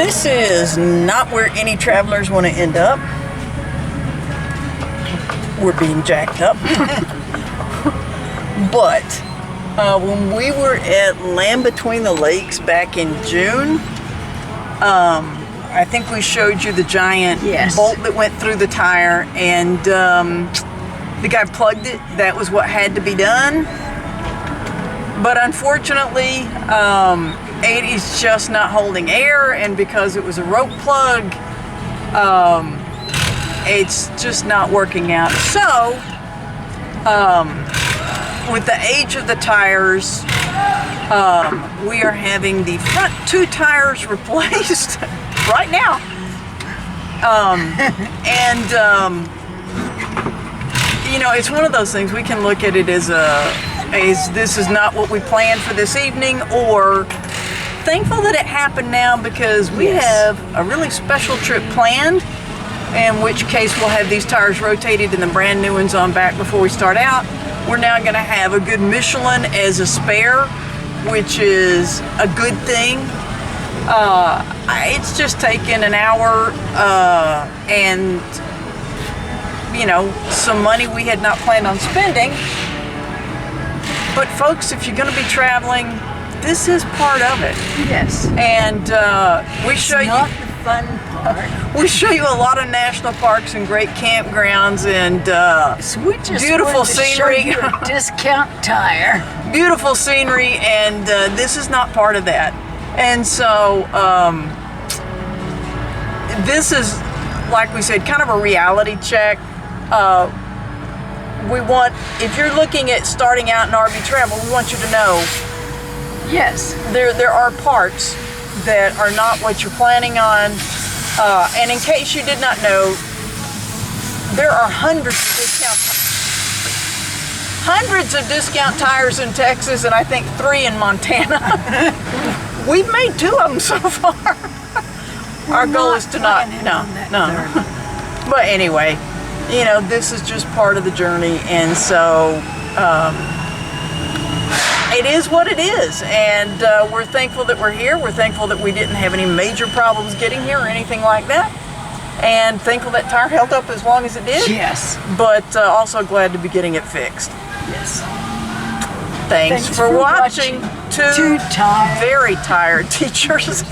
This is not where any travelers want to end up. We're being jacked up. But when we were at Land Between the Lakes back in June, I think we showed you the giant bolt that went through the tire, and the guy plugged it. That was what had to be done. But unfortunately, it is just not holding air, and because it was a rope plug, it's just not working out. So, with the age of the tires, we are having the front 2 tires replaced right now. You know, it's one of those things, we can look at it as this is not what we planned for this evening, or thankful that it happened now because we have a really special trip planned, in which case we'll have these tires rotated and the brand new ones on back before we start out. We're now going to have a good Michelin as a spare, which is a good thing. It's just taken an hour and, you know, some money we had not planned on spending. But folks, if you're going to be traveling, this is part of it. Yes. And we show you not the fun part. We show you a lot of national parks and great campgrounds and So we just beautiful wanted to scenery. show you a discount tire. Beautiful scenery, and this is not part of that. And so this is, like we said, kind of a reality check. We want, if you're looking at starting out in RV travel, we want you to know, Yes. there are parts that are not what you're planning on. And in case you did not know, there are hundreds of discount tires in Texas, and I think 3 in Montana. We've made 2 of them so far. Our goal is to not, no. But anyway, you know, this is just part of the journey, and so it is what it is, and we're thankful that we're here. We're thankful that we didn't have any major problems getting here or anything like that, and thankful that tire held up as long as it did. Yes. But also glad to be getting it fixed. Yes. Thanks for watching. 2 tired. very tired teachers.